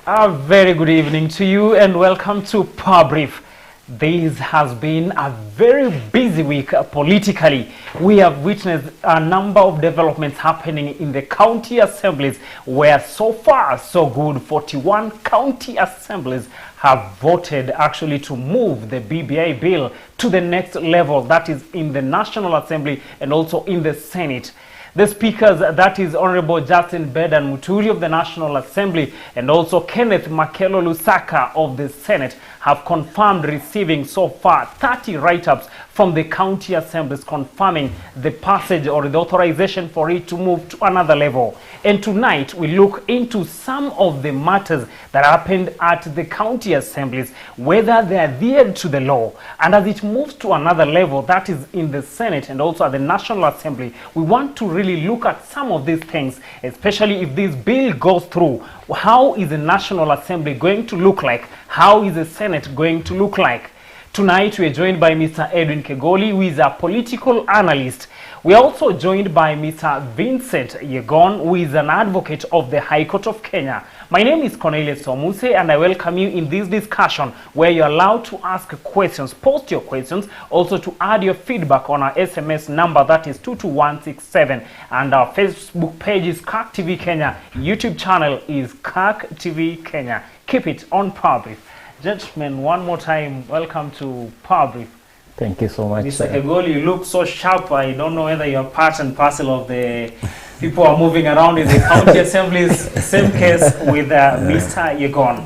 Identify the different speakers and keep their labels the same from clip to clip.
Speaker 1: A very good evening to you and welcome to Power Brief. This has been a very busy week politically. We have witnessed a number of developments happening in the county assemblies where so far so good 41 county assemblies have voted actually to move the BBI bill to the next level, that is in the National Assembly and also in the Senate. The speakers, that is Honorable Justin Bedan Muturi of the National Assembly and also Kenneth Makelo Lusaka of the Senate, have confirmed receiving so far 30 write-ups from the county assemblies confirming the passage or the authorization for it to move to another level. And tonight we look into some of the matters that happened at the county assemblies, whether they adhered to the law, and as it moves to another level, that is in the Senate and also at the National Assembly, we want to really look at some of these things, especially if this bill goes through. How is the National Assembly going to look like? How is the Senate going to look like? Tonight we are joined by Mr. Edwin Kegoli, who is a political analyst. We are also joined by Mr. Vincent Yegon, who is an advocate of the High Court of Kenya. My name is Cornelius Omuse and I welcome you in this discussion where you're allowed to ask questions, post your questions, also to add your feedback on our SMS number, that is 22167, and our Facebook page is KAK TV Kenya, YouTube channel is KAK TV Kenya. Keep it on Power Brief. Gentlemen, one more time, welcome to Power Brief.
Speaker 2: Thank you so much.
Speaker 1: Mr. Kegoli, you look so sharp. I don't know whether you're part and parcel of the people who are moving around in the county assemblies. Same case with Mr. Yegon.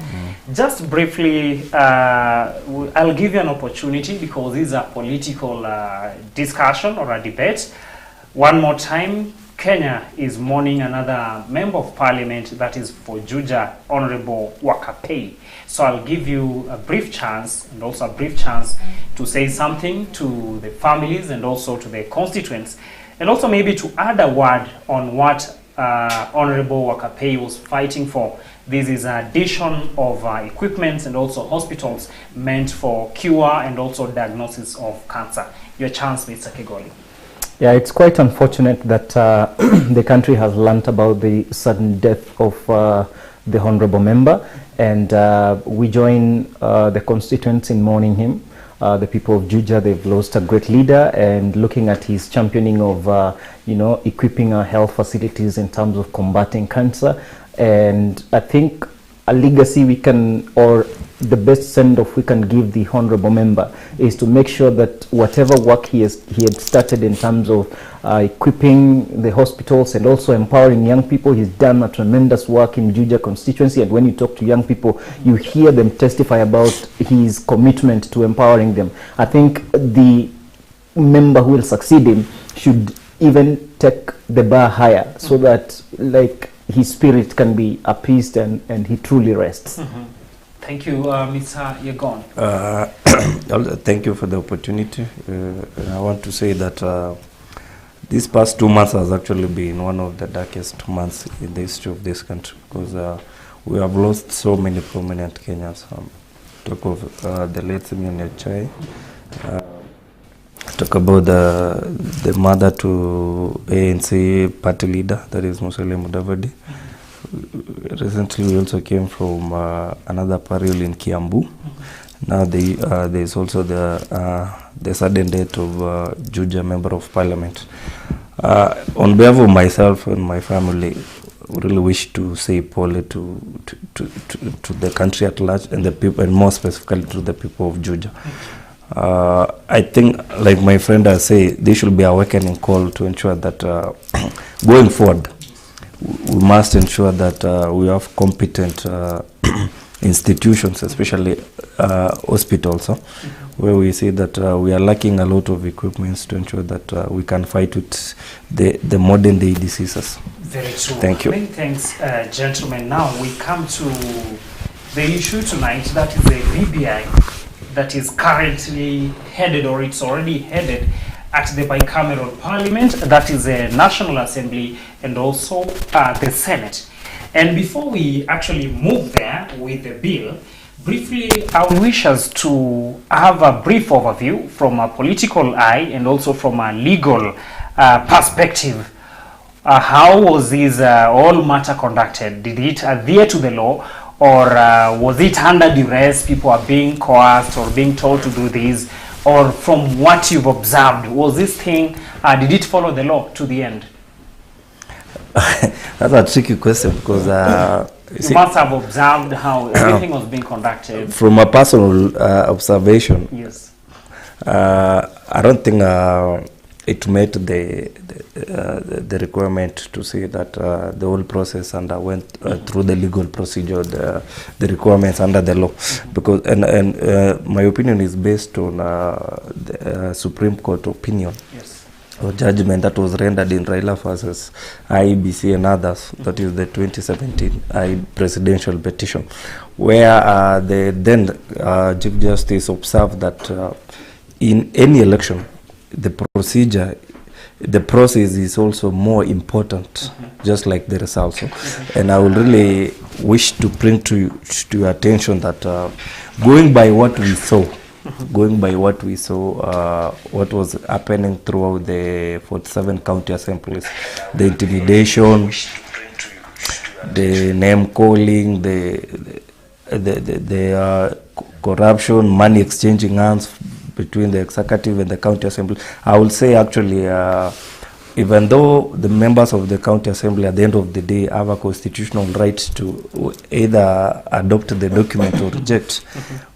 Speaker 1: Just briefly, I'll give you an opportunity because this is a political discussion or a debate. One more time, Kenya is mourning another member of parliament, that is for Juja, Honorable Wakapei. So I'll give you a brief chance and also a brief chance to say something to the families and also to the constituents, and also maybe to add a word on what Honorable Wakapei was fighting for. This is an addition of equipment and also hospitals meant for cure and also diagnosis of cancer. Your chance, Mr. Kegoli.
Speaker 2: Yeah, it's quite unfortunate that the country has learnt about the sudden death of the honorable member, and we join the constituents in mourning him. The people of Juja, they've lost a great leader, and looking at his championing of, equipping our health facilities in terms of combating cancer. And I think a legacy we can, or the best send-off we can give the honorable member is to make sure that whatever work he had started in terms of equipping the hospitals and also empowering young people, he's done a tremendous work in Juja constituency. And when you talk to young people, you hear them testify about his commitment to empowering them. I think the member who will succeed him should even take the bar higher so that his spirit can be appeased and he truly rests.
Speaker 1: Thank you, Mr. Yegon.
Speaker 3: Thank you for the opportunity. I want to say that these past 2 months has actually been one of the darkest months in the history of this country, because we have lost so many prominent Kenyans. Talk of the late Simeon Chai. Talk about the mother to ANC party leader, that is Musalia Mudavadi. Recently we also came from another peril in Kiambu. Now there is also the sudden death of Juja member of parliament. On behalf of myself and my family, we really wish to say pole to the country at large and the people, and more specifically to the people of Juja. I think, like my friend has said, there should be a awakening call to ensure that going forward, we must ensure that we have competent institutions, especially hospitals, where we see that we are lacking a lot of equipment to ensure that we can fight with the modern day diseases.
Speaker 1: Very true.
Speaker 3: Thank you.
Speaker 1: Many thanks, gentlemen. Now we come to the issue tonight, that is the BBI that is currently headed, or it's already headed, at the Bicameral Parliament, that is the National Assembly and also the Senate. And before we actually move there with the bill, briefly, I would wish us to have a brief overview from a political eye and also from a legal perspective. How was this whole matter conducted? Did it adhere to the law, or was it under duress? People are being coerced or being told to do this, or from what you've observed, was this thing, did it follow the law to the end?
Speaker 3: That's a tricky question because
Speaker 1: you must have observed how everything was being conducted.
Speaker 3: From a personal observation,
Speaker 1: Yes.
Speaker 3: I don't think it met the requirement to say that the whole process underwent through the legal procedure, the requirements under the law, because and my opinion is based on the Supreme Court opinion.
Speaker 1: Yes.
Speaker 3: Or judgment that was rendered in Raila versus IEBC and others, that is the 2017 presidential petition, where the then Chief Justice observed that in any election, the procedure, the process is also more important, just like the results. And I would really wish to bring to your attention that going by what we saw, what was happening throughout the 47 county assemblies, the intimidation, the name calling, the corruption, money exchanging hands between the executive and the county assembly. I will say actually, even though the members of the county assembly at the end of the day have a constitutional right to either adopt the document or reject,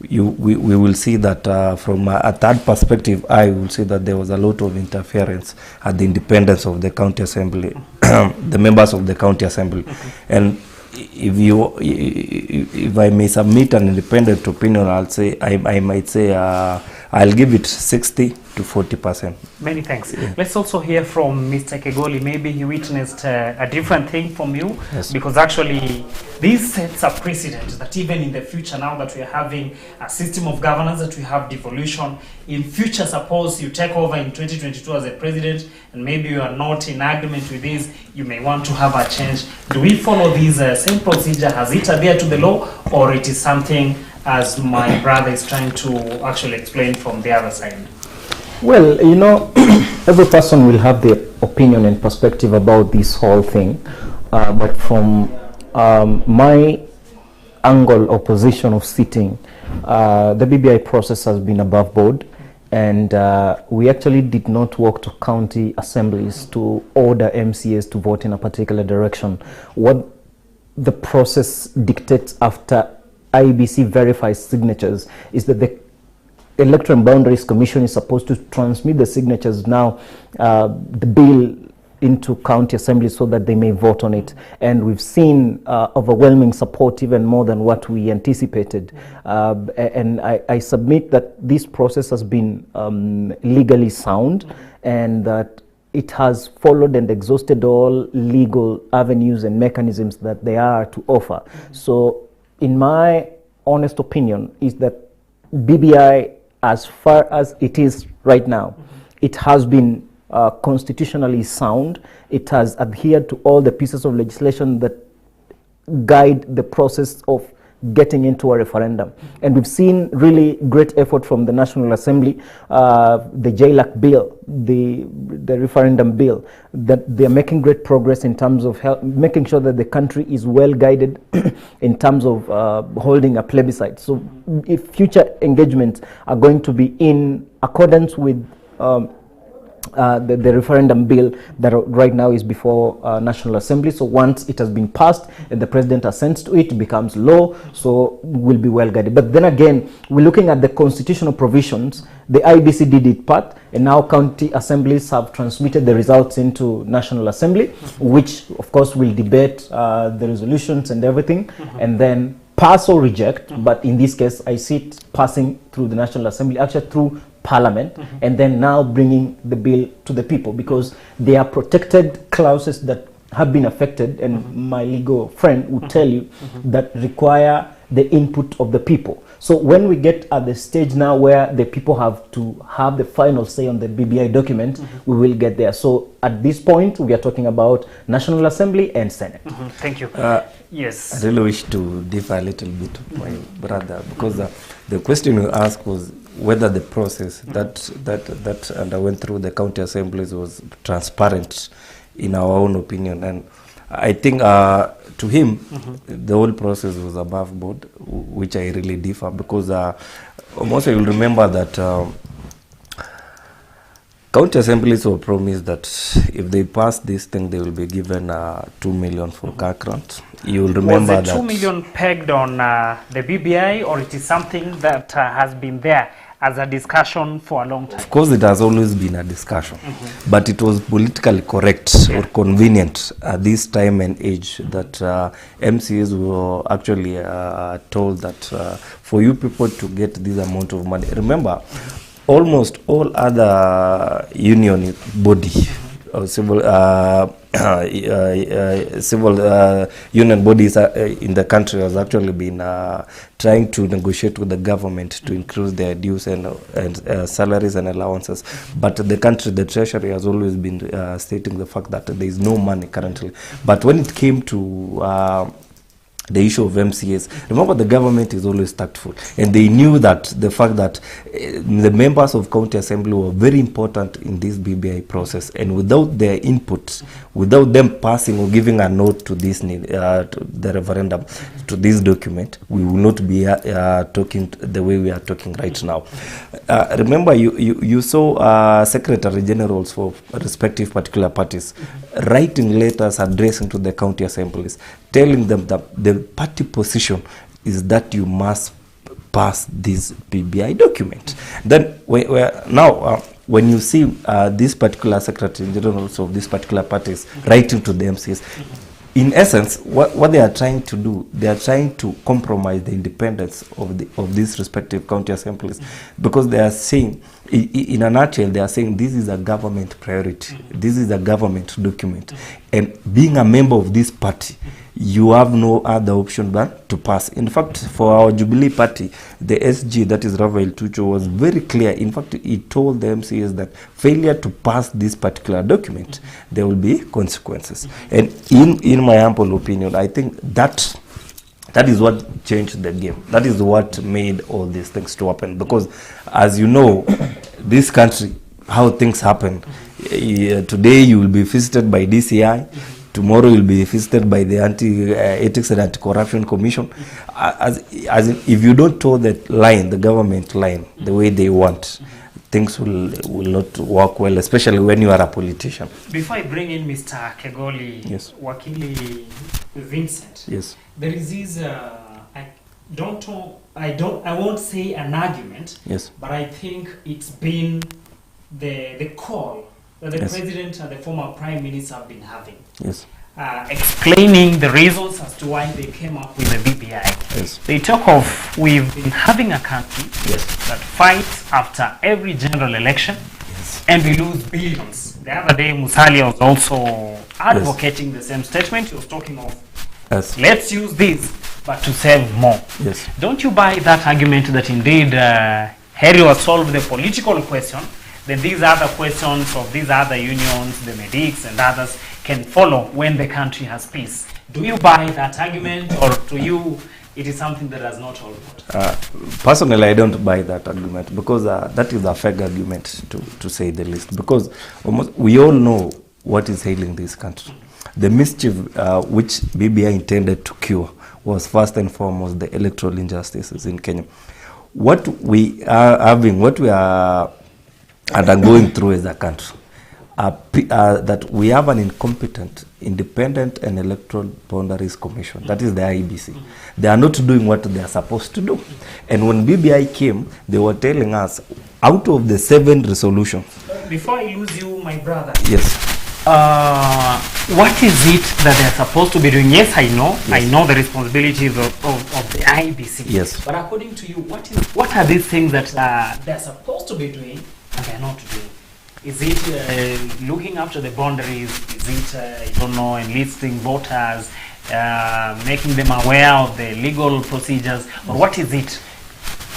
Speaker 3: we will see that from a third perspective, I will say that there was a lot of interference at the independence of the county assembly, the members of the county assembly. And if I may submit an independent opinion, I might say I'll give it 60 to 40%.
Speaker 1: Many thanks. Yeah. Let's also hear from Mr. Kegoli. Maybe he witnessed a different thing from you.
Speaker 2: Yes.
Speaker 1: Because actually this sets a precedent that even in the future, now that we are having a system of governance, that we have devolution, in future, suppose you take over in 2022 as a president and maybe you are not in agreement with this, you may want to have a change. Do we follow this same procedure? Has it adhered to the law, or it is something, as my brother is trying to actually explain, from the other side?
Speaker 2: Well, you know, every person will have their opinion and perspective about this whole thing. But from my angle or position of sitting, the BBI process has been above board. And we actually did not walk to county assemblies to order MCAs to vote in a particular direction. What the process dictates after IEBC verifies signatures is that the Electoral Boundaries Commission is supposed to transmit the signatures now, the bill, into county assemblies so that they may vote on it. And we've seen overwhelming support, even more than what we anticipated. And I submit that this process has been legally sound, and that it has followed and exhausted all legal avenues and mechanisms that they are to offer. So in my honest opinion is that BBI, as far as it is right now, it has been constitutionally sound. It has adhered to all the pieces of legislation that guide the process of getting into a referendum. And we've seen really great effort from the National Assembly, the JLAC bill, the referendum bill, that they're making great progress in terms of making sure that the country is well guided in terms of holding a plebiscite. So if future engagements are going to be in accordance with the referendum bill that right now is before National Assembly. So once it has been passed and the president assents to it, it becomes law, so we'll be well guided. But then again, we're looking at the constitutional provisions. The IBC did its part, and now county assemblies have transmitted the results into National Assembly, which of course will debate the resolutions and everything, and then pass or reject. But in this case, I see it passing through the National Assembly, actually through Parliament, and then now bringing the bill to the people, because they are protected clauses that have been affected, and my legal friend would tell you that require the input of the people. So when we get at the stage now where the people have to have the final say on the BBI document, we will get there. So at this point, we are talking about National Assembly and Senate.
Speaker 1: Thank you. Yes.
Speaker 3: I really wish to differ a little bit with my brother, because the question you asked was whether the process that underwent through the county assemblies was transparent in our own opinion. And I think to him, the whole process was above board, which I really differ, because almost you'll remember that county assemblies were promised that if they pass this thing, they will be given 2 million for car grant. You will remember
Speaker 1: was the 2 million pegged on the BBI, or it is something that has been there as a discussion for a long time?
Speaker 3: Of course, it has always been a discussion, but it was politically correct or convenient at this time and age that MCAs were actually told that for you people to get this amount of money. Remember, almost all other union body or civil union bodies in the country has actually been trying to negotiate with the government to increase their dues and salaries and allowances. But the country, the treasury has always been stating the fact that there is no money currently. But when it came to the issue of MCAs, remember, the government is always tactful, and they knew that the fact that the members of county assembly were very important in this BBI process, and without their input, without them passing or giving a note to this to the referendum, to this document, we will not be talking the way we are talking right now. Remember, you saw secretary generals for respective particular parties writing letters addressing to the county assemblies, telling them that the party position is that you must pass this BBI document. Then when you see this particular secretary generals of these particular parties writing to the MCs, in essence, what they are trying to do, they are trying to compromise the independence of these respective county assemblies, because they are saying, in a nutshell, they are saying this is a government priority, this is a government document, and being a member of this party, you have no other option than to pass. In fact, for our Jubilee party, the SG, that is Rafael Tucho, was very clear. In fact, he told the MCAs that failure to pass this particular document, there will be consequences. And in my humble opinion, I think that is what changed the game. That is what made all these things to happen. Because, as you know, this country, how things happen, today you will be visited by DCI, tomorrow you'll be visited by the Ethics and Anti-Corruption Commission. If you don't toe the line, the government line, the way they want, things will not work well, especially when you are a politician.
Speaker 1: Before I bring in Mr. Kegoli,
Speaker 3: yes,
Speaker 1: Wakili Vincent,
Speaker 3: yes,
Speaker 1: there is this, I won't say an argument,
Speaker 3: yes,
Speaker 1: but I think it's been the call that the
Speaker 3: yes,
Speaker 1: president and the former prime minister have been having.
Speaker 3: Yes.
Speaker 1: Explaining the reasons as to why they came up with the BBI.
Speaker 3: Yes.
Speaker 1: They talk of, we've been having a country,
Speaker 3: yes,
Speaker 1: that fights after every general election,
Speaker 3: yes,
Speaker 1: and we lose billions. The other day, Musalia was also advocating, yes, the same statement. He was talking of, yes, let's use this, but to save more.
Speaker 3: Yes.
Speaker 1: Don't you buy that argument that indeed Harry will solve the political question, then these other questions of these other unions, the medics and others, can follow when the country has peace? Do you buy that argument, or to you it is something that does not hold?
Speaker 3: Personally, I don't buy that argument, because that is a fake argument, to say the least, because we all know what is ailing this country. The mischief which BBI intended to cure was first and foremost the electoral injustices in Kenya. What we are having, what we are undergoing through as a country, that we have an incompetent, independent and electoral boundaries commission, that is the IEBC. They are not doing what they are supposed to do. And when BBI came, they were telling us, out of the 7 resolutions.
Speaker 1: Before I lose you, my brother.
Speaker 3: Yes.
Speaker 1: What is it that they are supposed to be doing? Yes, I know.
Speaker 3: Yes.
Speaker 1: I know the responsibilities of the IEBC.
Speaker 3: Yes.
Speaker 1: But according to you, what are these things that they are supposed to be doing and they are not doing? Is it looking after the boundaries? Is it, I don't know, enlisting voters, making them aware of the legal procedures? Or what is it,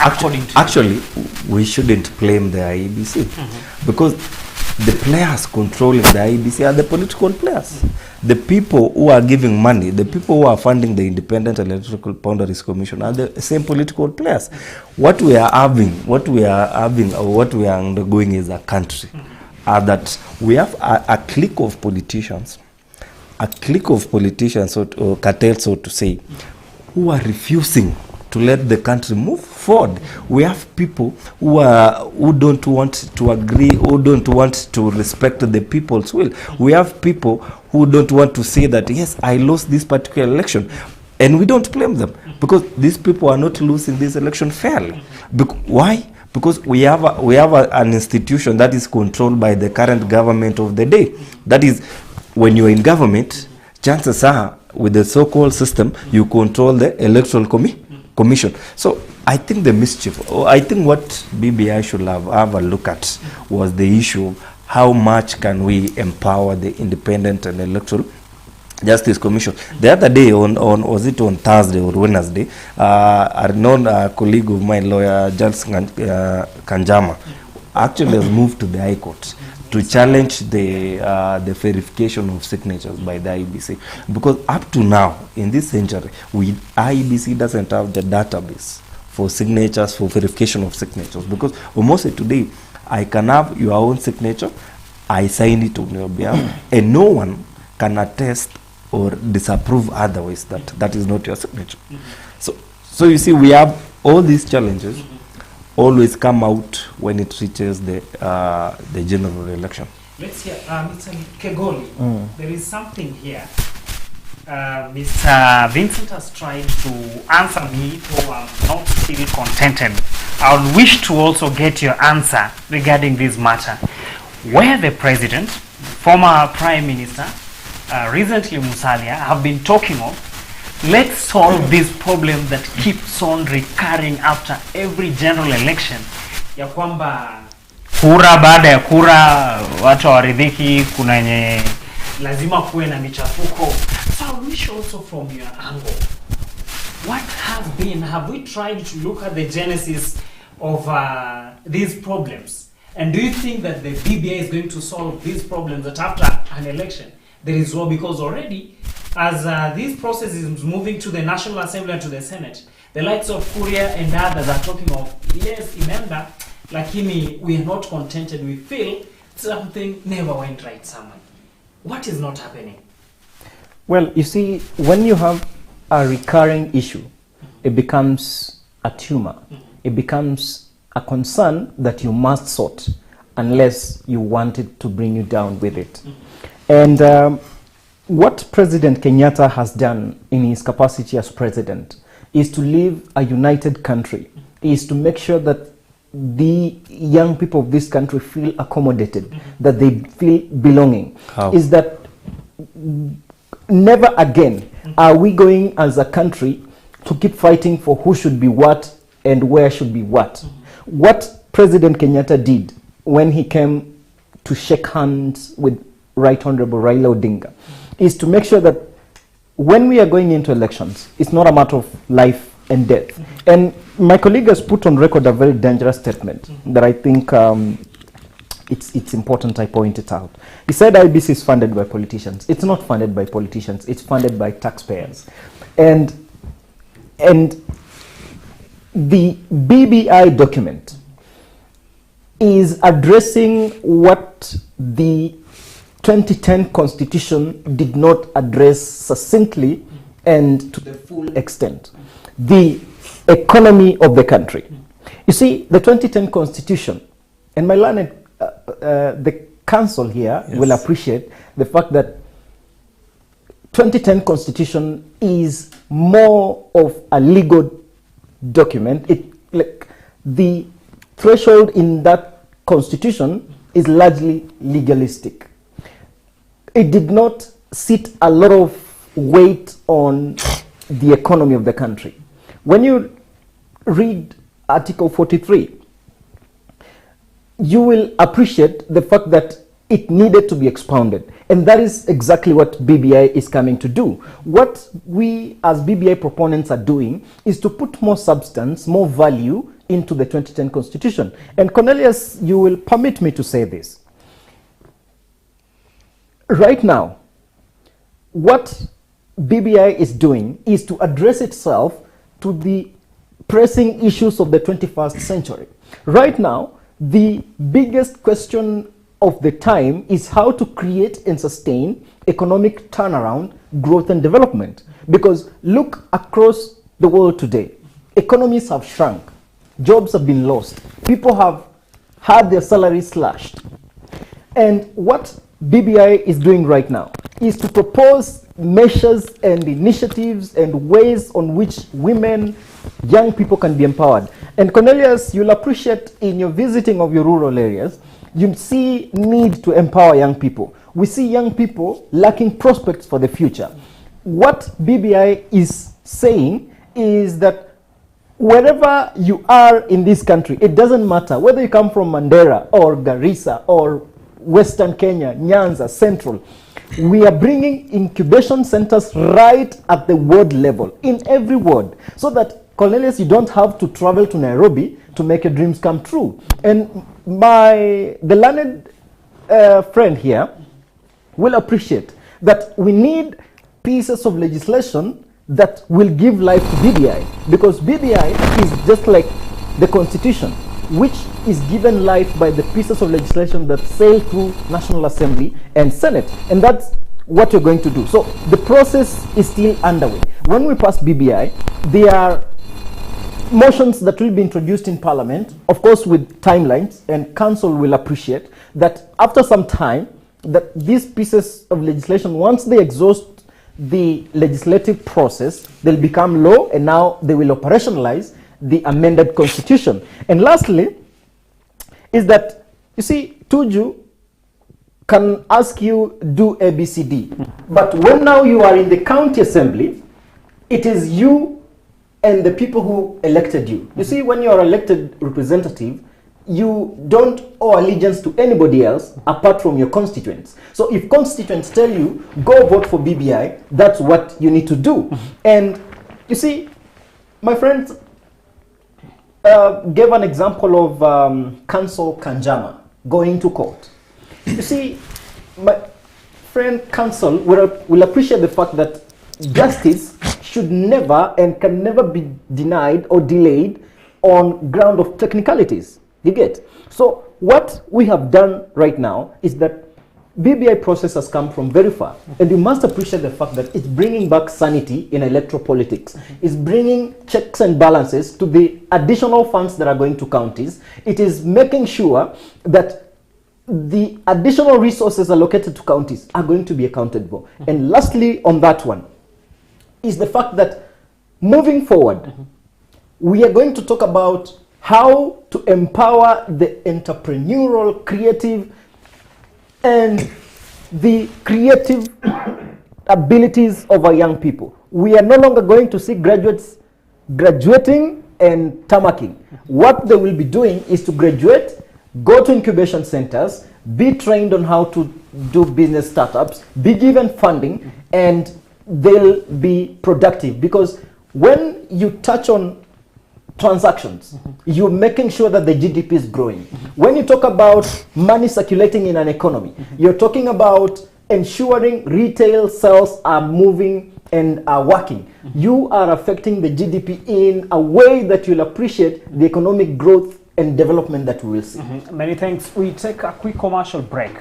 Speaker 1: according to you?
Speaker 3: Actually, we shouldn't blame the IEBC, because the players controlling the IEBC are the political players. The people who are giving money, the people who are funding the Independent Electoral Boundaries Commission are the same political players. What we are having, or what we are undergoing as a country, are that we have a clique of politicians a clique of politicians or cartels, so to say, who are refusing to let the country move forward. We have people who don't want to agree, who don't want to respect the people's will. We have people who don't want to say that, yes, I lost this particular election. And we don't blame them, because these people are not losing this election fairly. Why? Because we have an institution that is controlled by the current government of the day. That is, when you're in government, chances are, with the so-called system, you control the electoral commission. So I think the mischief, or I think what BBI should have a look at was the issue of how much can we empower the independent and electoral Justice Commission. The other day, was it on Thursday or Wednesday, a known colleague of mine, lawyer Jules Kanjama, actually has moved to the High Court to challenge the verification of signatures by the IEBC. Because up to now, in this century, IEBC doesn't have the database for signatures, for verification of signatures. Because almost today, I can have your own signature, I sign it on your behalf, and no one can attest or disapprove otherwise that is not your signature. So you see, we have all these challenges always come out when it reaches the general election.
Speaker 1: Let's hear Mr. Kegoli. There is something here. Mr. Vincent has tried to answer me, though I'm not still contented. I would wish to also get your answer regarding this matter. Where the president, former prime minister, recently Musalia, have been talking of, let's solve this problem that keeps on recurring after every general election, ya kwamba kura baada ya kura watu waridhiki, kuna yenye lazima kuwe na michafuko. So I wish also from your angle, what has been, have we tried to look at the genesis of these problems? And do you think that the BBI is going to solve these problems that after an election there is war? Because already, as this process is moving to the National Assembly and to the Senate, the likes of Kuria and others are talking of, yes, imenda, lakini we are not contented, we feel something never went right somewhere. What is not happening?
Speaker 2: Well, you see, when you have a recurring issue, it becomes a tumor. It becomes a concern that you must sort unless you want it to bring you down with it. And what President Kenyatta has done in his capacity as president is to leave a united country, is to make sure that the young people of this country feel accommodated, that they feel belonging.
Speaker 3: How?
Speaker 2: Is that never again are we going as a country to keep fighting for who should be what and where should be what. What President Kenyatta did when he came to shake hands with Right Honorable Raila Odinga is to make sure that when we are going into elections, it's not a matter of life and death. And my colleague has put on record a very dangerous statement that I think it's important I point it out. He said IBC is funded by politicians. It's not funded by politicians. It's funded by taxpayers. And the BBI document is addressing what the 2010 Constitution did not address succinctly and to the full extent. The economy of the country. You see, the 2010 Constitution, and my learned, the council here will appreciate the fact that 2010 Constitution is more of a legal document. Like the threshold in that Constitution is largely legalistic. It did not sit a lot of weight on the economy of the country. When you read Article 43, you will appreciate the fact that it needed to be expounded. And that is exactly what BBI is coming to do. What we as BBI proponents are doing is to put more substance, more value into the 2010 Constitution. And Cornelius, you will permit me to say this. Right now, what BBI is doing is to address itself to the pressing issues of the 21st century. Right now, the biggest question of the time is how to create and sustain economic turnaround, growth and development. Because look across the world today, economies have shrunk, jobs have been lost, people have had their salaries slashed. And what BBI is doing right now is to propose measures and initiatives and ways on which women, young people can be empowered. And Cornelius, you'll appreciate in your visiting of your rural areas, you see need to empower young people. We see young people lacking prospects for the future. What BBI is saying is that wherever you are in this country, it doesn't matter whether you come from Mandera or Garissa or Western Kenya, Nyanza, Central, we are bringing incubation centers right at the ward level, in every ward, so that, Cornelius, you don't have to travel to Nairobi to make your dreams come true. And the learned friend here will appreciate that we need pieces of legislation that will give life to BBI, because BBI is just like the Constitution, which is given life by the pieces of legislation that sail through National Assembly and Senate. And that's what you're going to do. So the process is still underway. When we pass BBI, there are motions that will be introduced in Parliament, of course with timelines, and Council will appreciate that after some time, that these pieces of legislation, once they exhaust the legislative process, they'll become law, and now they will operationalize the amended constitution. And lastly, is that, you see, Tuju can ask you do ABCD, but when now you are in the county assembly, it is you and the people who elected you. You see, when you are elected representative, you don't owe allegiance to anybody else apart from your constituents. So if constituents tell you, go vote for BBI, that's what you need to do. And you see, my friends gave an example of Council Kanjama going to court. You see, my friend Council will appreciate the fact that justice should never and can never be denied or delayed on ground of technicalities. You get? So what we have done right now is that BBI process has come from very far, and you must appreciate the fact that it's bringing back sanity in electoral politics. It's bringing checks and balances to the additional funds that are going to counties. It is making sure that the additional resources allocated to counties are going to be accounted for. And lastly, on that one, is the fact that moving forward, we are going to talk about how to empower the entrepreneurial, creative, and the creative abilities of our young people. We are no longer going to see graduates graduating and tamarking. What they will be doing is to graduate, go to incubation centers, be trained on how to do business startups, be given funding, and they'll be productive. Because when you touch on transactions, you're making sure that the GDP is growing. When you talk about money circulating in an economy, you're talking about ensuring retail sales are moving and are working. You are affecting the GDP in a way that you'll appreciate the economic growth and development that we will see.
Speaker 1: Many thanks. We take a quick commercial break.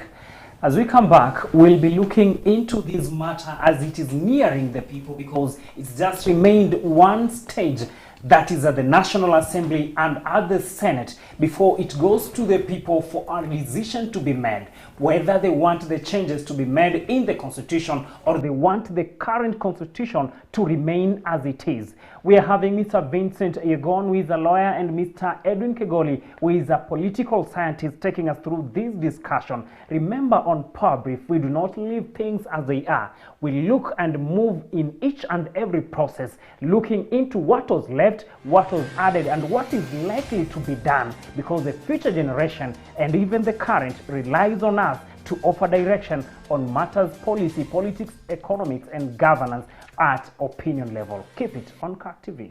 Speaker 1: As we come back, we'll be looking into this matter as it is nearing the people, because it's just remained one stage, that is at the National Assembly and at the Senate, before it goes to the people for a decision to be made, whether they want the changes to be made in the Constitution or they want the current Constitution to remain as it is. We are having Mr. Vincent Yegon, who is a lawyer, and Mr. Edwin Kegoli, who is a political scientist, taking us through this discussion. Remember, on Power Brief, we do not leave things as they are. We look and move in each and every process, looking into what was left, what was added, and what is likely to be done, because the future generation and even the current relies on us to offer direction on matters policy, politics, economics, and governance at opinion level. Keep it on CAC TV.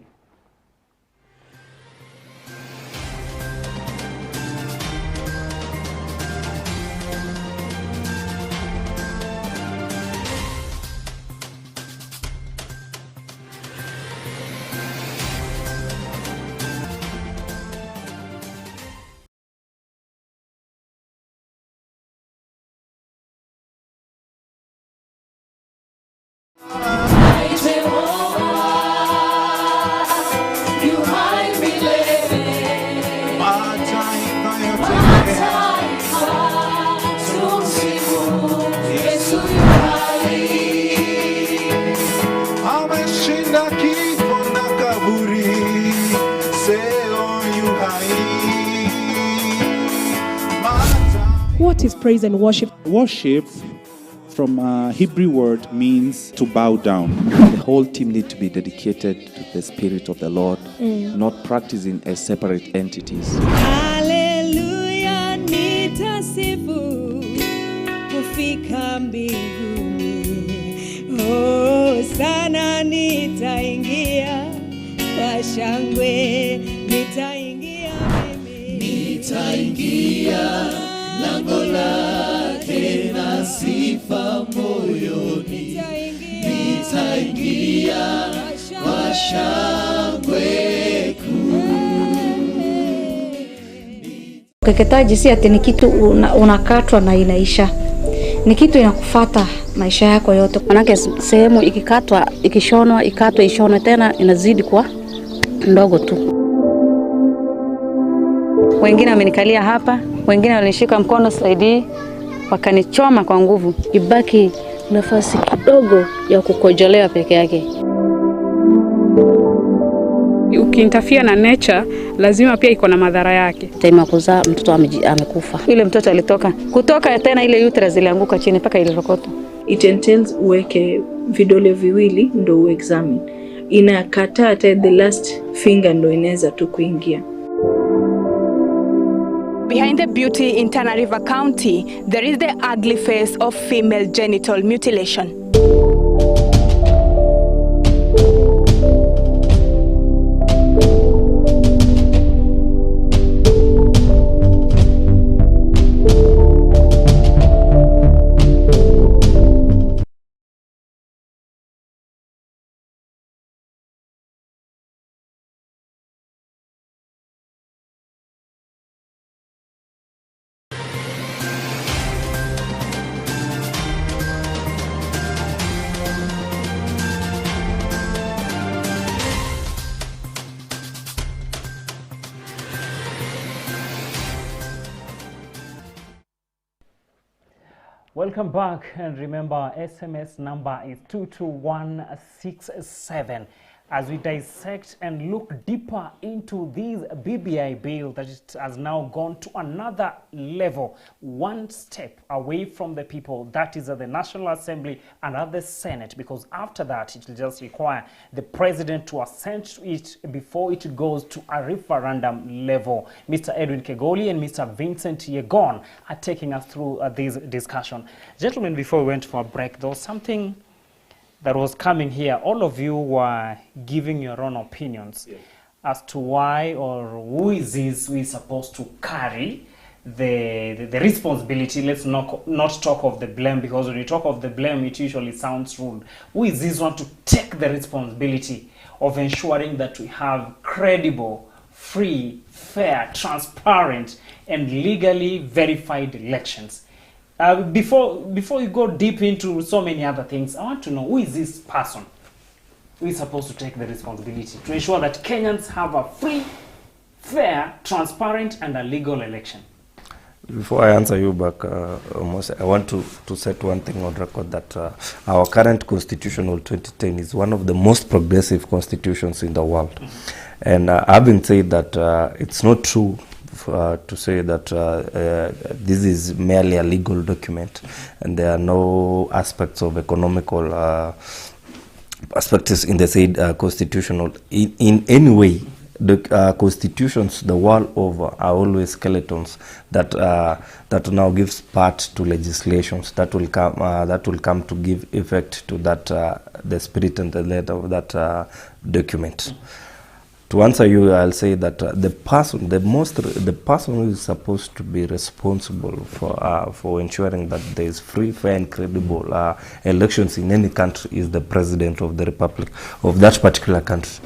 Speaker 4: What is praise and worship?
Speaker 5: Worship from a Hebrew word means to bow down.
Speaker 6: The whole team need to be dedicated to the Spirit of the Lord, not practicing as separate entities.
Speaker 7: Hallelujah, nitasifu kufika mbinguni. Oh, sana nitaingia kwa shangwe, nitaingia mimi. Nitaingia lango lake na sifa moyoni. Nitaingia kwa shangwe kuu.
Speaker 8: Ukeketaji si ati ni kitu unakatwa na inaisha. Ni kitu inakufata maisha yako yote.
Speaker 9: Manake sehemu ikikatwa, ikishonwa, ikatwe, ishonwe tena inazidi kwa ndogo tu. Wengine wamenikalia hapa, wengine walinishika mkono saidi, wakanichoma kwa nguvu. Ibaki nafasi kidogo ya kukojolea peke yake.
Speaker 4: Ukiintafia na nature, lazima pia iko na madhara yake.
Speaker 9: Time ya kuzaa mtoto amekufa. Ile mtoto alitoka. Kutoka tena ile uterus zilianguka chini mpaka ile rokoto.
Speaker 10: It entails uweke vidole viwili ndo uexamine. Inakataa hata the last finger ndo inaweza tu kuingia.
Speaker 11: Behind the beauty in Tana River County, there is the ugly face of female genital mutilation.
Speaker 1: Welcome back, and remember SMS number is 22167 as we dissect and look deeper into this BBI bill that it has now gone to another level, one step away from the people, that is at the National Assembly and at the Senate, because after that it will just require the president to assent to it before it goes to a referendum level. Mr. Edwin Kegoli and Mr. Vincent Yegon are taking us through this discussion. Gentlemen, before we went for a break, there was something that was coming here. All of you were giving your own opinions as to why or who is this who is supposed to carry the responsibility. Let's not talk of the blame, because when you talk of the blame, it usually sounds rude. Who is this one to take the responsibility of ensuring that we have credible, free, fair, transparent, and legally verified elections? Before you go deep into so many other things, I want to know, who is this person who is supposed to take the responsibility to ensure that Kenyans have a free, fair, transparent, and a legal election?
Speaker 3: Before I answer you back, almost, I want to set one thing on record, that our current constitutional 2010 is one of the most progressive constitutions in the world. And having said that, it's not true to say that this is merely a legal document and there are no aspects of economical aspects in the said constitutional. In any way, the constitutions the world over are always skeletons that now gives part to legislations that will come to give effect to that the spirit and the letter of that document. To answer you, I'll say that the person who is supposed to be responsible for ensuring that there is free, fair, and credible elections in any country is the president of the republic of that particular country.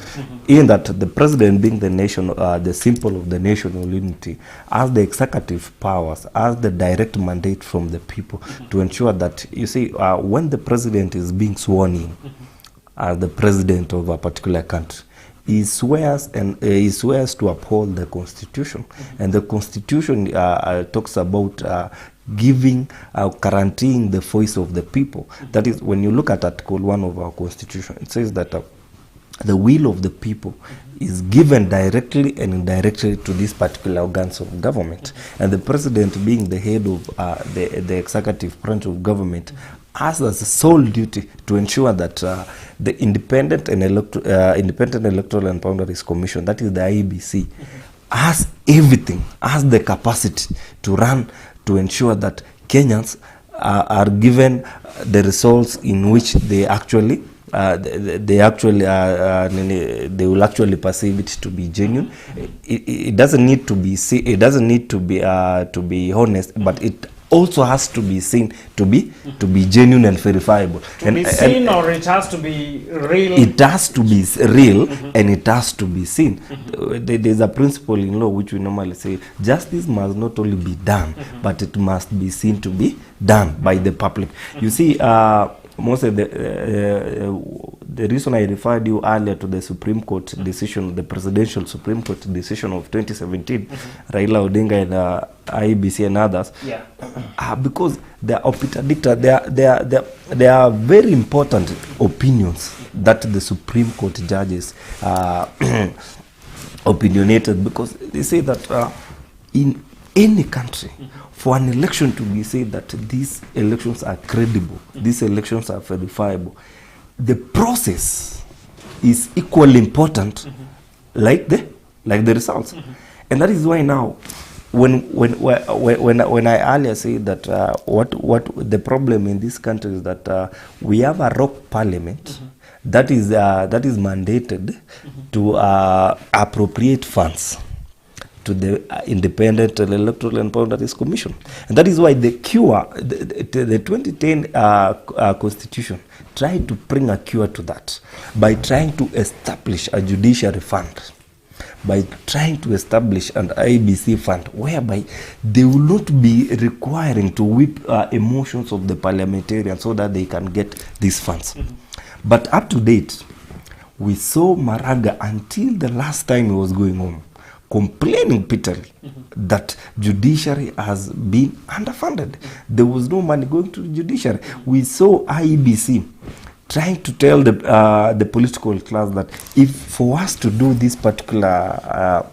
Speaker 3: In that, the president, being the nation, the symbol of the national unity, has the executive powers, has the direct mandate from the people to ensure that, you see, when the president is being sworn in as the president of a particular country, he swears to uphold the constitution, and the constitution talks about guaranteeing the voice of the people. That is, when you look at Article 1 of our constitution, it says that the will of the people is given directly and indirectly to these particular organs of government. And the president, being the head of the executive branch of government, has as a sole duty to ensure that the Independent Electoral and Boundaries Commission, that is the IEBC, has everything, has the capacity to run, to ensure that Kenyans are given the results in which they actually they will actually perceive it to be genuine. It doesn't need to be to be honest, but it also has to be seen to be genuine and verifiable.
Speaker 1: To be seen, or it has to be real?
Speaker 3: It has to be real, and it has to be seen. There's a principle in law which we normally say, justice must not only be done, but it must be seen to be done by the public. You see, most of the reason I referred you earlier to the Supreme Court decision, the presidential Supreme Court decision of 2017, Raila Odinga and IEBC and others, because they are they are very important opinions that the Supreme Court judges opinionated, because they say that in any country, for an election to be said that these elections are credible, these elections are verifiable, the process is equally important like the results. And that is why now, when I earlier said that what the problem in this country is that we have a rock parliament that is mandated to appropriate funds to the Independent Electoral and Boundaries Commission. And that is why the 2010 Constitution tried to bring a cure to that by trying to establish a judiciary fund, by trying to establish an IBC fund whereby they will not be requiring to whip emotions of the parliamentarians so that they can get these funds. But up to date, we saw Maraga until the last time he was going home, complaining bitterly that judiciary has been underfunded. There was no money going to the judiciary. We saw IEBC trying to tell the political class that if for us to do this particular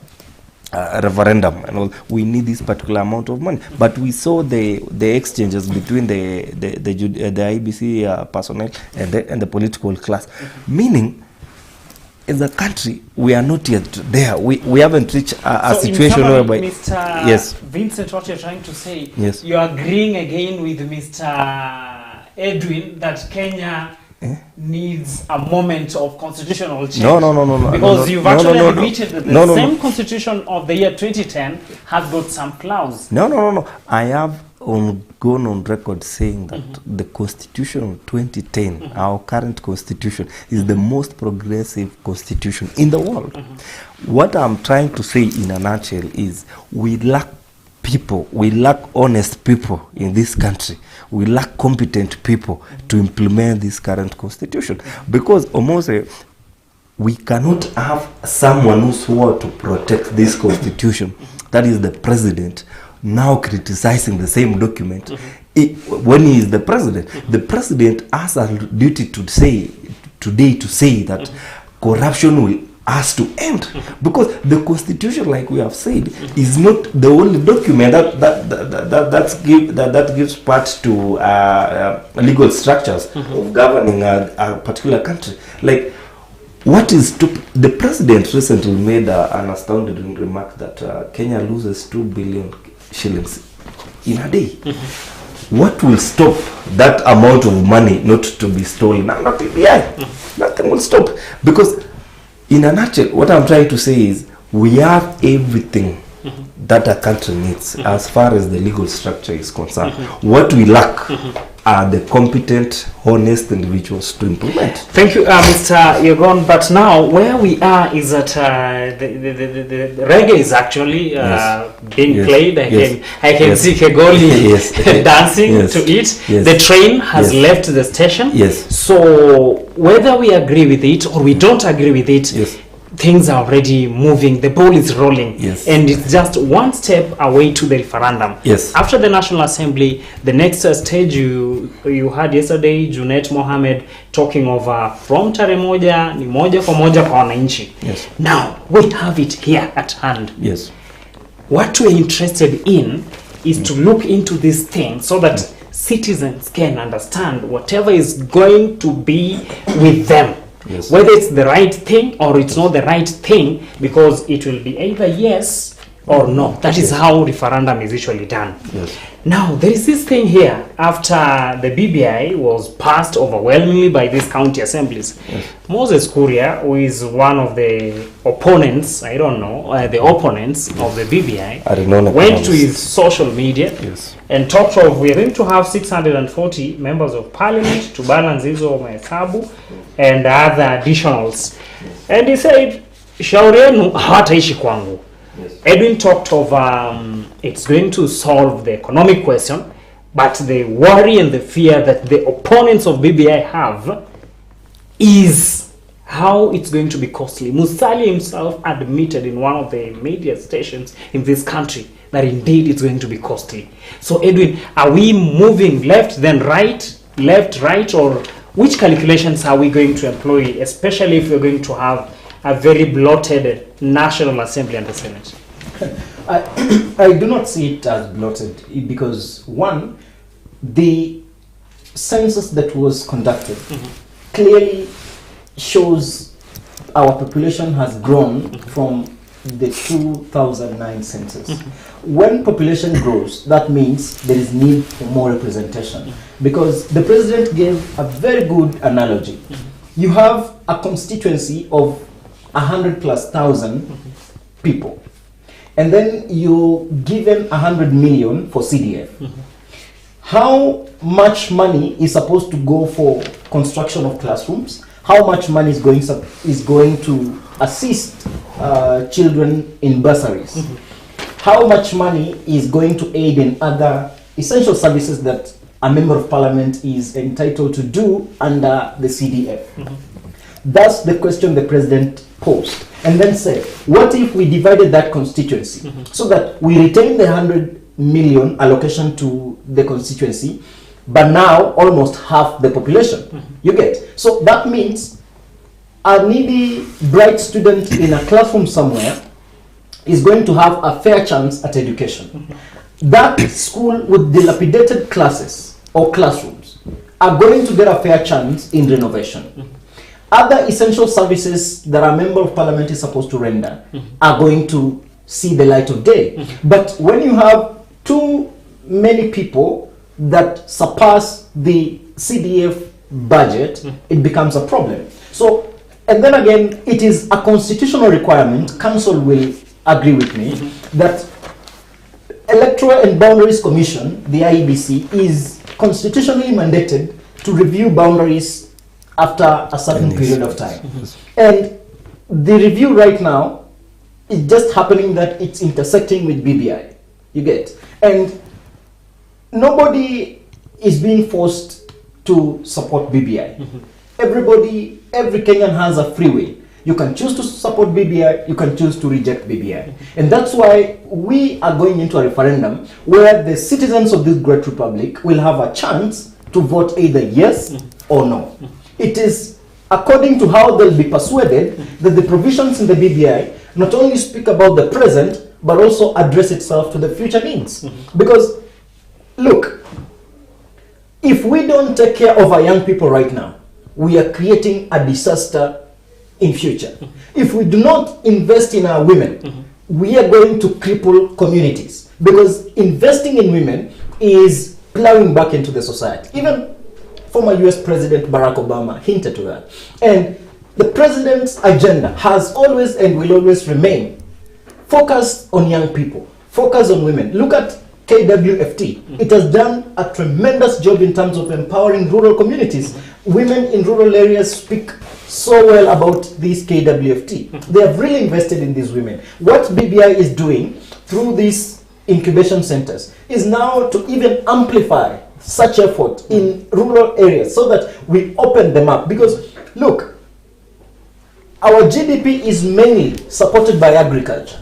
Speaker 3: referendum and all, we need this particular amount of money. But we saw the exchanges between the IEBC personnel and the political class, meaning in the country, we are not yet there. We haven't reached a situation whereby...
Speaker 1: Mr. Vincent, what you're trying to say, you're agreeing again with Mr. Edwin that Kenya needs a moment of constitutional change.
Speaker 3: No.
Speaker 1: Because you've actually admitted that the same constitution of the year 2010 has got some clause.
Speaker 3: No. I have gone on record saying that the Constitution of 2010, our current Constitution, is the most progressive Constitution in the world. What I'm trying to say in a nutshell is we lack people, we lack honest people in this country. We lack competent people to implement this current Constitution. Because almost we cannot have someone who swore to protect this Constitution, that is the president, now criticizing the same document. When he is the president has a duty to say that corruption has to end, because the Constitution, like we have said, is not the only document that gives part to legal structures of governing a particular country. Like, what is the president recently made an astounding remark that Kenya loses 2 billion shillings in a day. What will stop that amount of money not to be stolen? Not PBI. Nothing will stop. Because in a nutshell, what I'm trying to say is we have everything that a country needs as far as the legal structure is concerned. What we lack are the competent, honest individuals to implement.
Speaker 1: Thank you, Mr. Yegon. But now, where we are is that the reggae is actually being played. I can see Kegoli dancing to it. The train has left the station. So, whether we agree with it or we don't agree with it, things are already moving, the ball is rolling,
Speaker 3: Yes.
Speaker 1: and it's just one step away to the referendum.
Speaker 3: Yes.
Speaker 1: After the National Assembly, the next stage you had yesterday, Junet Mohammed talking of from tarehe moja ni moja kwa moja kwa wananchi.
Speaker 3: Yes.
Speaker 1: Now we have it here at hand.
Speaker 3: Yes.
Speaker 1: What we're interested in is to look into this thing so that citizens can understand whatever is going to be with them.
Speaker 3: Yes.
Speaker 1: Whether it's the right thing or it's not the right thing, because it will be either yes or no. That is how referendum is usually done.
Speaker 3: Yes.
Speaker 1: Now, there is this thing here, after the BBI was passed overwhelmingly by these county assemblies, Moses Kuria, who is one of the opponents, I don't know, the opponents of the BBI, went to his social media and talked of, we are going to have 640 members of parliament to balance hizo mahesabu and other additionals. And he said, shauri yenu hawataishi kwangu. Edwin talked of it's going to solve the economic question, but the worry and the fear that the opponents of BBI have is how it's going to be costly. Musali himself admitted in one of the media stations in this country that indeed it's going to be costly. So Edwin, are we moving left then right, left, right, or which calculations are we going to employ, especially if we're going to have a very bloated National Assembly and the Senate?
Speaker 2: I do not see it as bloated because, one, the census that was conducted clearly shows our population has grown from the 2009 census. When population grows, that means there is need for more representation, because the president gave a very good analogy. You have a constituency of 100,000+ people, and then you give them 100 million for CDF. How much money is supposed to go for construction of classrooms? How much money is going to assist children in bursaries? How much money is going to aid in other essential services that a member of parliament is entitled to do under the CDF? That's the question the president posed, and then said, what if we divided that constituency so that we retain the 100 million allocation to the constituency, but now almost half the population? You get? So that means a needy, bright student in a classroom somewhere is going to have a fair chance at education. That school with dilapidated classes or classrooms are going to get a fair chance in renovation. Other essential services that a member of parliament is supposed to render are going to see the light of day. But when you have too many people that surpass the CDF budget, it becomes a problem. So, and then again, it is a constitutional requirement, council will agree with me, that Electoral and Boundaries Commission, the IEBC, is constitutionally mandated to review boundaries after a certain period of time. And the review right now is just happening that it's intersecting with BBI. You get? And nobody is being forced to support BBI. Everybody, every Kenyan has a free will. You can choose to support BBI, you can choose to reject BBI. And that's why we are going into a referendum where the citizens of this great republic will have a chance to vote either yes or no. It is according to how they'll be persuaded that the provisions in the BBI not only speak about the present, but also address itself to the future needs. Because, look, if we don't take care of our young people right now, we are creating a disaster in future. If we do not invest in our women, we are going to cripple communities. Because investing in women is plowing back into the society. Even former US President Barack Obama hinted to that. And the president's agenda has always and will always remain focused on young people, focused on women. Look at KWFT. It has done a tremendous job in terms of empowering rural communities. Women in rural areas speak so well about this KWFT. They have really invested in these women. What BBI is doing through these incubation centers is now to even amplify such effort in rural areas so that we open them up. Because look, our GDP is mainly supported by agriculture.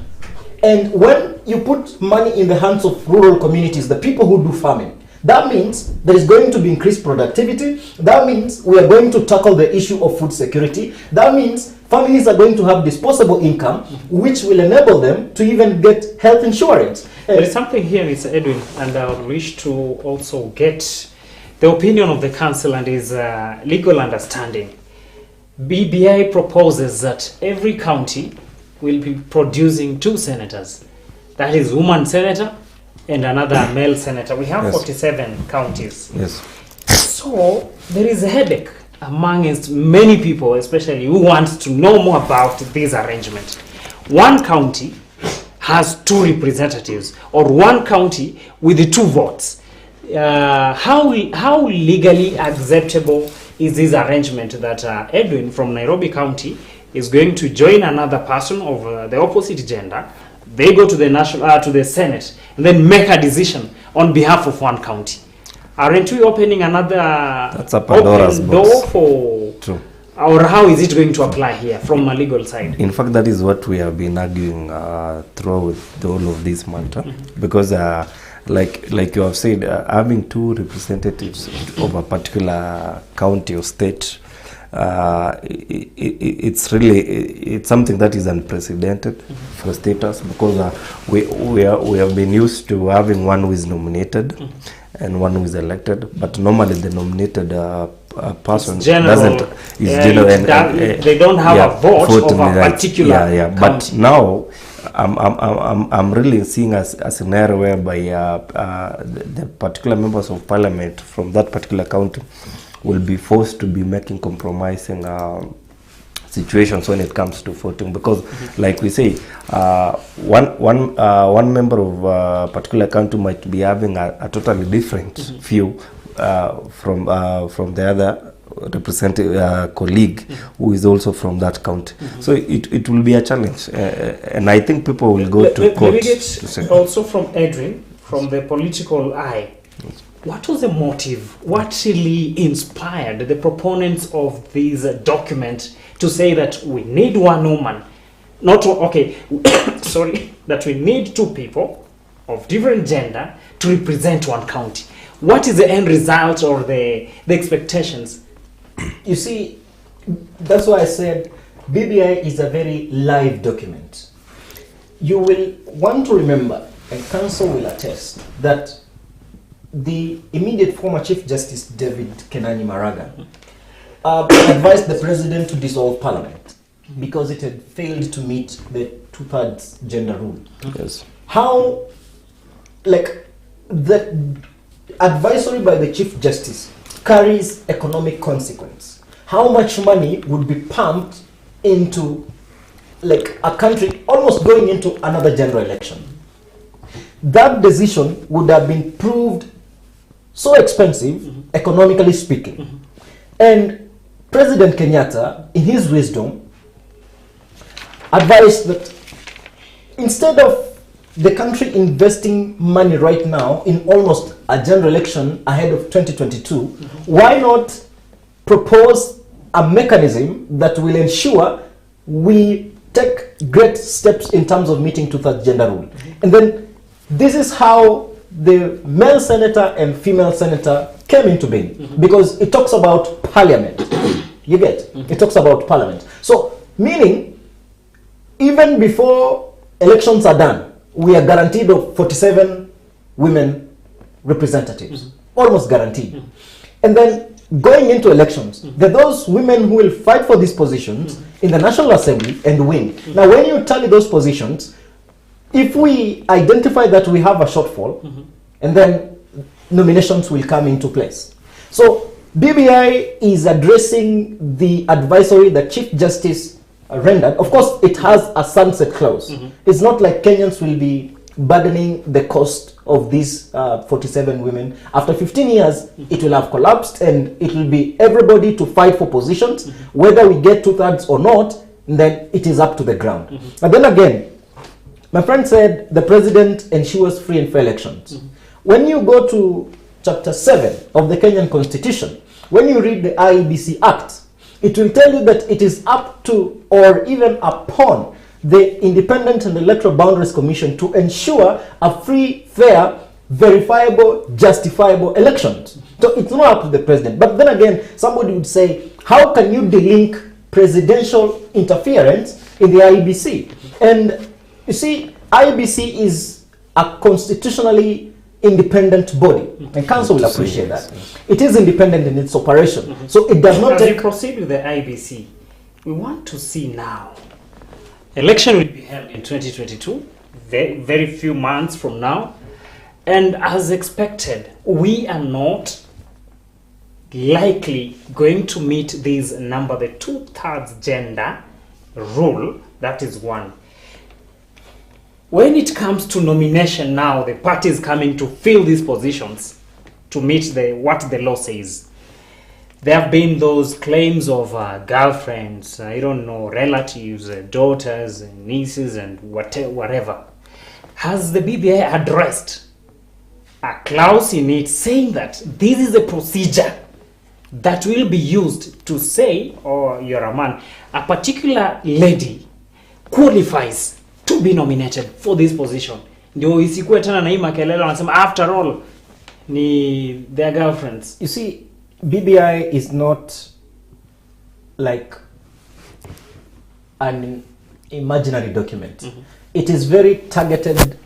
Speaker 2: And when you put money in the hands of rural communities, the people who do farming, that means there is going to be increased productivity. That means we are going to tackle the issue of food security. That means families are going to have disposable income, which will enable them to even get health insurance.
Speaker 1: There is something here, Mr. Edwin, and I would wish to also get the opinion of the council and his legal understanding. BBI proposes that every county will be producing 2 senators. That is woman senator and another male senator. We have 47 counties.
Speaker 3: Yes.
Speaker 1: So there is a headache amongst many people, especially who want to know more about this arrangement. One county has 2 representatives, or one county with the 2 votes. How legally acceptable is this arrangement that Edwin from Nairobi County is going to join another person of the opposite gender? They go to the national to the Senate and then make a decision on behalf of one county. Aren't we opening another open door for?
Speaker 3: True.
Speaker 1: Or how is it going to apply here from a legal side?
Speaker 3: In fact, that is what we have been arguing throughout the whole of this matter, because like you have said, having 2 representatives of a particular county or state, it's something that is unprecedented for status, because we have been used to having one who is nominated and one who is elected, but normally the nominated person
Speaker 1: they don't have a vote of a particular county.
Speaker 3: But now I'm really seeing a scenario whereby the particular members of parliament from that particular county will be forced to be making compromising situations when it comes to voting, because like we say, one member of a particular county might be having a totally different view from the other representative colleague who is also from that county. So it will be a challenge, and I think people will go to court.
Speaker 1: Let me get also from Edwin, from the political eye. What was the motive? What really inspired the proponents of this document to say that we need one woman? That we need 2 people of different gender to represent one county. What is the end result or the expectations?
Speaker 2: You see, that's why I said BBI is a very live document. You will want to remember, and council will attest, that the immediate former Chief Justice David Kenani Maraga advised the president to dissolve parliament because it had failed to meet the 2/3 gender rule.
Speaker 3: Yes.
Speaker 2: How, like, the advisory by the Chief Justice carries economic consequence. How much money would be pumped into, like, a country almost going into another general election? That decision would have been proved so expensive, economically speaking. And President Kenyatta, in his wisdom, advised that instead of the country investing money right now in almost a general election ahead of 2022, why not propose a mechanism that will ensure we take great steps in terms of meeting 2/3 gender rule? And then this is how the male senator and female senator came into being, because it talks about parliament. You get? It talks about parliament. So, meaning, even before elections are done, we are guaranteed of 47 women representatives. Almost guaranteed. And then, going into elections, there are those women who will fight for these positions in the National Assembly and win. Now, when you tally those positions, if we identify that we have a shortfall, and then nominations will come into place. So BBI is addressing the advisory that Chief Justice rendered. Of course, it has a sunset clause. It's not like Kenyans will be burdening the cost of these 47 women. After 15 years, it will have collapsed, and it will be everybody to fight for positions. Whether we get 2/3 or not, then it is up to the ground. But then again, my friend said the president ensures free and fair elections. When you go to Chapter 7 of the Kenyan Constitution, when you read the IEBC Act, it will tell you that it is up to or even upon the Independent and Electoral Boundaries Commission to ensure a free, fair, verifiable, justifiable elections. So it's not up to the president. But then again, somebody would say, how can you delink presidential interference in the IEBC? And you see, IEBC is a constitutionally independent body, and council will appreciate that. It is independent in its operation, so it does not
Speaker 1: As
Speaker 2: take...
Speaker 1: we proceed with the IBC, we want to see now. Election will be held in 2022, very few months from now, and as expected, we are not likely going to meet this number, the 2/3 gender rule. That is one. When it comes to nomination now, the parties coming to fill these positions to meet what the law says. There have been those claims of girlfriends, I don't know, relatives, daughters, nieces, and whatever. Has the BBI addressed a clause in it saying that this is a procedure that will be used to say, or you're a man, a particular lady qualifies to be nominated for this position? Ndio isikuwe tena na hii makelele wanasema after all ni their girlfriends.
Speaker 2: You see, BBI is not like an imaginary document. It is very targeted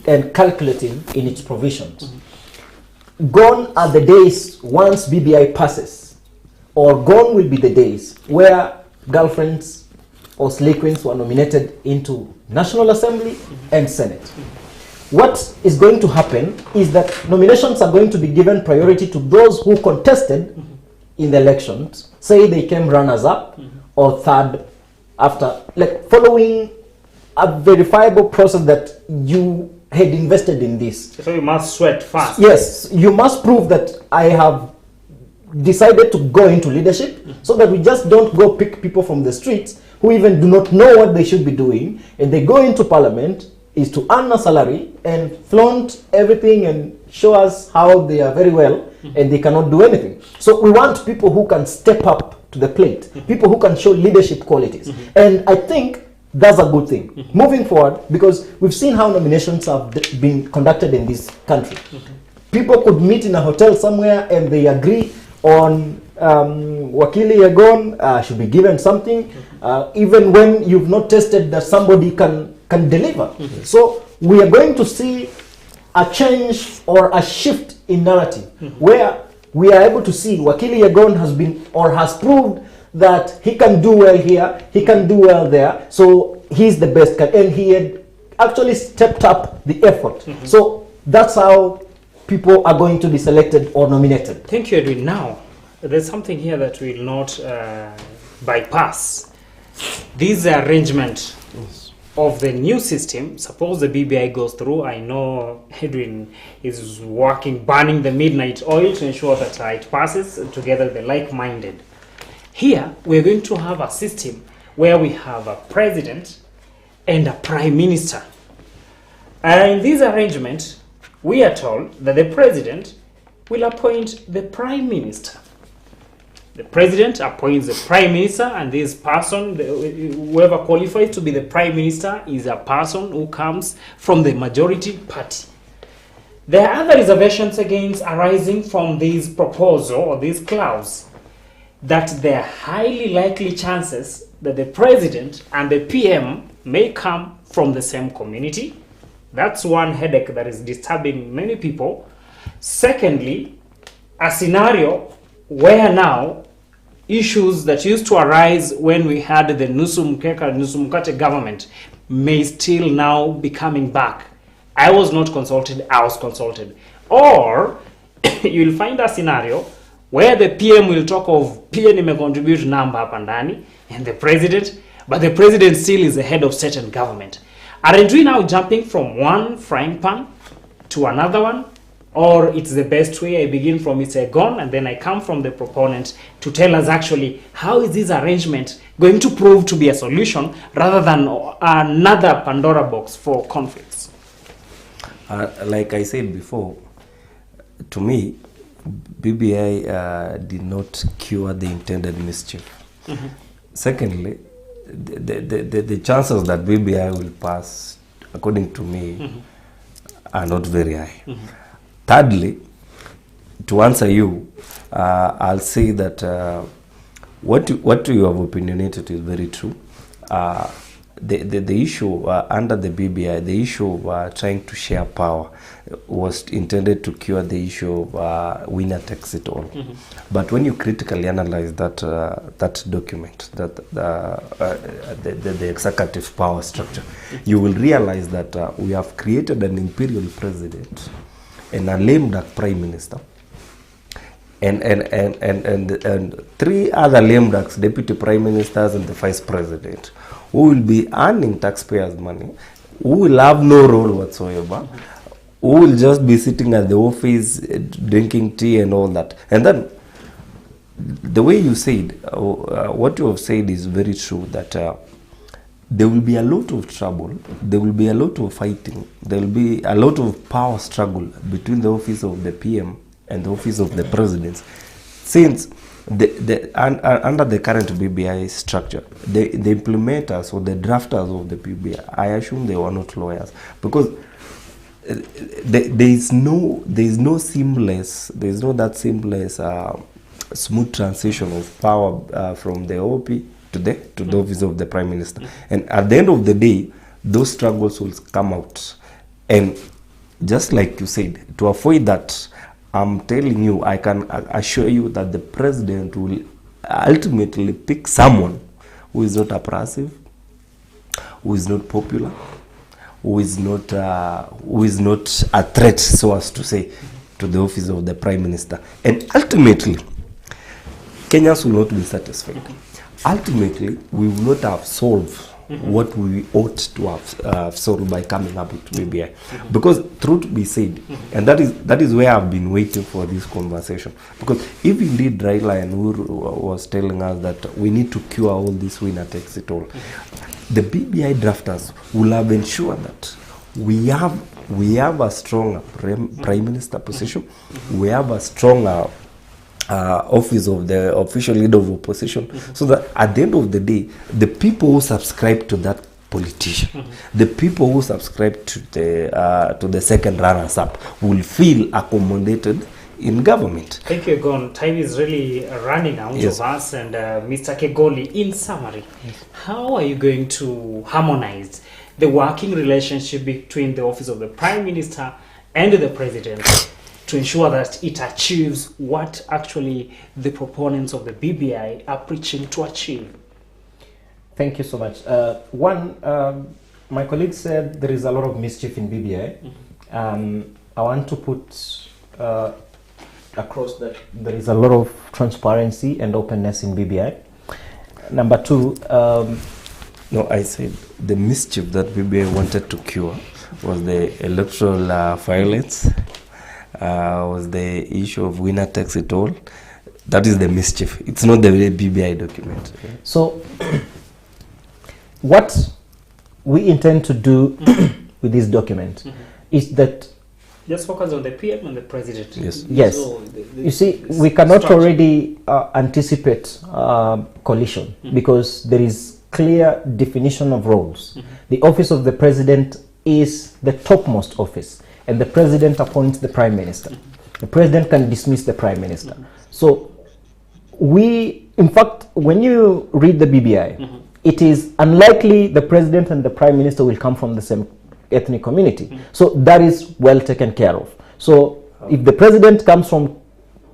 Speaker 2: and calculative in its provisions. Gone are the days once BBI passes, or gone will be the days where girlfriends or slay queens were nominated into National Assembly and Senate. What is going to happen is that nominations are going to be given priority to those who contested in the elections, say they came runners-up or third after, like following a verifiable process that you had invested in this.
Speaker 1: So you must sweat fast.
Speaker 2: Yes, you must prove that I have decided to go into leadership, so that we just don't go pick people from the streets who even do not know what they should be doing, and they go into parliament is to earn a salary and flaunt everything and show us how they are very well, and they cannot do anything. So we want people who can step up to the plate, people who can show leadership qualities. And I think that's a good thing moving forward, because we've seen how nominations have been conducted in this country. People could meet in a hotel somewhere and they agree on Wakili Yagon should be given something, even when you've not tested that somebody can deliver. So we are going to see a change or a shift in narrative, where we are able to see Wakili Yagon has been or has proved that he can do well here, he can do well there, so he's the best, and he had actually stepped up the effort. So that's how people are going to be selected or nominated.
Speaker 1: Thank you, Edwin. Now, there's something here that will not bypass. This arrangement of the new system, suppose the BBI goes through, I know Edwin is working, burning the midnight oil to ensure that it passes together the like-minded. Here, we're going to have a system where we have a president and a prime minister. And in this arrangement, we are told that the president will appoint the prime minister. The president appoints the prime minister, and this person, whoever qualifies to be the prime minister, is a person who comes from the majority party. There are other reservations against arising from this proposal or this clause, that there are highly likely chances that the president and the PM may come from the same community. That's one headache that is disturbing many people. Secondly, a scenario where now issues that used to arise when we had the Nusu Mkate government may still now be coming back. I was not consulted, I was consulted. Or you'll find a scenario where the PM will talk of PM may contribute number hapa ndani and the president, but the president still is the head of state and government. Aren't we now jumping from one frying pan to another one? Or it's the best way, I begin from it's a gone and then I come from the proponent to tell us actually how is this arrangement going to prove to be a solution rather than another Pandora box for conflicts?
Speaker 3: Like I said before, to me, BBI did not cure the intended mischief. Secondly, the chances that BBI will pass, according to me, are not very high. Thirdly, to answer you, I'll say that what you have opinionated is very true. The issue under the BBI, the issue of trying to share power was intended to cure the issue of winner takes it all. But when you critically analyze that document, the executive power structure, you will realize that we have created an imperial president and a lame duck prime minister, and three other lame ducks, deputy prime ministers and the vice president, who will be earning taxpayers' money, who will have no role whatsoever, who will just be sitting at the office, drinking tea and all that. And then, the way you said, what you have said is very true, that there will be a lot of trouble, there will be a lot of fighting, there will be a lot of power struggle between the office of the PM and the office of the president, since under the current BBI structure, the implementers or the drafters of the BBI, I assume they were not lawyers, because there is no that seamless smooth transition of power from the OP to the office of the prime minister. And at the end of the day, those struggles will come out. And just like you said, to avoid that, I'm telling you, I can assure you that the president will ultimately pick someone who is not oppressive, who is not popular, who is not a threat, so as to say, to the office of the prime minister. And ultimately, Kenyans will not be satisfied. Ultimately, we will not have solved what we ought to have solved by coming up with BBI. Because truth be said, and that is where I've been waiting for this conversation. Because if indeed Raila and Uhuru was telling us that we need to cure all this winner takes it all, the BBI drafters will have ensured that we have a stronger prime minister position, we have a stronger office of the official leader of opposition, so that at the end of the day, the people who subscribe to that politician, the people who subscribe to the second runners-up will feel accommodated in government.
Speaker 1: Thank you, Gon. Time is really running out of us. And Mr. Kegoli, in summary, how are you going to harmonize the working relationship between the office of the Prime Minister and the President to ensure that it achieves what actually the proponents of the BBI are preaching to achieve?
Speaker 2: Thank you so much. My colleague said there is a lot of mischief in BBI. I want to put across that there is a lot of transparency and openness in BBI. Number two,
Speaker 3: no, I said the mischief that BBI wanted to cure was the electoral violence, was the issue of winner takes it all. That is the mischief. It's not the BBI document.
Speaker 2: So, what we intend to do with this document is that
Speaker 1: just focus on the PM and the President.
Speaker 2: Yes. So you see, we cannot already anticipate collision because there is clear definition of roles. The office of the President is the topmost office, and the President appoints the Prime Minister. The President can dismiss the Prime Minister. So in fact, when you read the BBI, it is unlikely the President and the Prime Minister will come from the same ethnic community. So that is well taken care of. So if the President comes from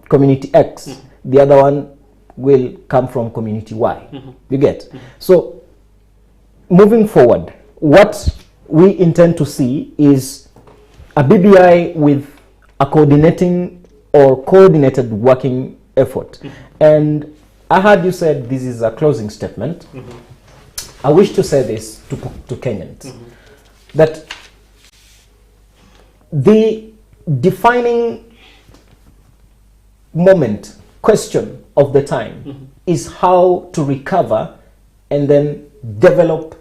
Speaker 2: community X, the other one will come from community Y. You get? So moving forward, what we intend to see is a BBI with a coordinating or coordinated working effort. And I heard you said this is a closing statement. I wish to say this to Kenyans, that the defining question of the time is how to recover and then develop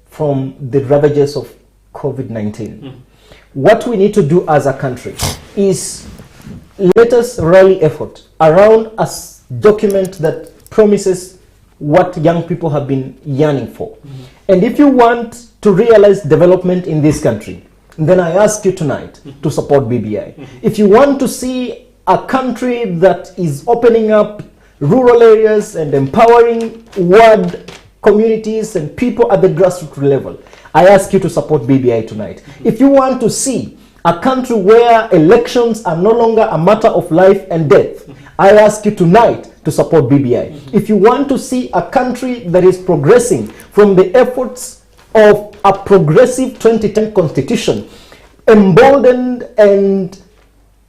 Speaker 2: from the ravages of COVID-19. What we need to do as a country is let us rally effort around a document that promises what young people have been yearning for. And if you want to realize development in this country, then I ask you tonight to support BBI. If you want to see a country that is opening up rural areas and empowering ward communities and people at the grassroots level, I ask you to support BBI tonight. If you want to see a country where elections are no longer a matter of life and death, I ask you tonight to support BBI. If you want to see a country that is progressing from the efforts of a progressive 2010 constitution, emboldened and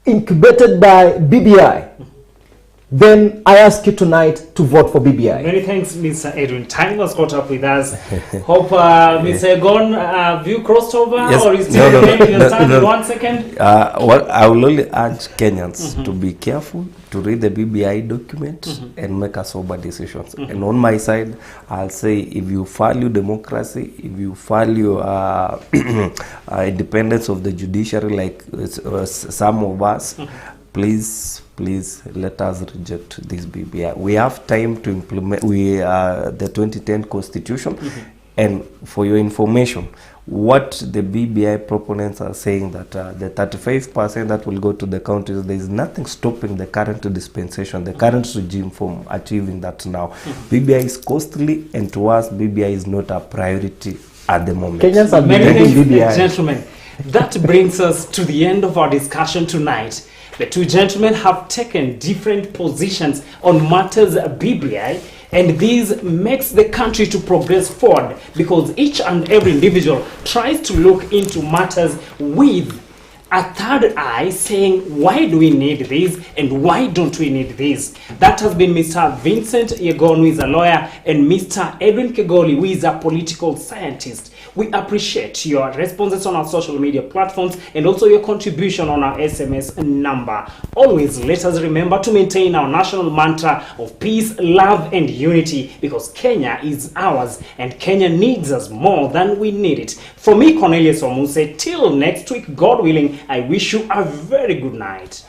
Speaker 2: incubated by BBI, then I ask you tonight to vote for BBI.
Speaker 1: Many thanks, Mr. Edwin. Time was caught up with us. Hope Mr. Egon, have you crossed over?
Speaker 3: Yes.
Speaker 1: Or is still
Speaker 3: No.
Speaker 1: 1 second?
Speaker 3: Well, I will only urge Kenyans to be careful, to read the BBI document and make a sober decisions. And on my side, I'll say if you value democracy, if you value independence of the judiciary like some of us, please let us reject this BBI. We have time to implement the 2010 constitution. And for your information, what the BBI proponents are saying that the 35% that will go to the counties, there is nothing stopping the current dispensation, the current regime from achieving that now. BBI is costly, and to us, BBI is not a priority at the moment.
Speaker 2: Kenyans are
Speaker 1: Many thanks,
Speaker 2: BBI.
Speaker 1: gentlemen. That brings us to the end of our discussion tonight. The two gentlemen have taken different positions on matters BBI, and this makes the country to progress forward because each and every individual tries to look into matters with a third eye, saying why do we need this and why don't we need this. That has been Mr. Vincent Yegon, who is a lawyer, and Mr. Edwin Kegoli, who is a political scientist. We appreciate your responses on our social media platforms and also your contribution on our SMS number. Always let us remember to maintain our national mantra of peace, love and unity, because Kenya is ours and Kenya needs us more than we need it. For me, Cornelius Omuse, till next week, God willing, I wish you a very good night.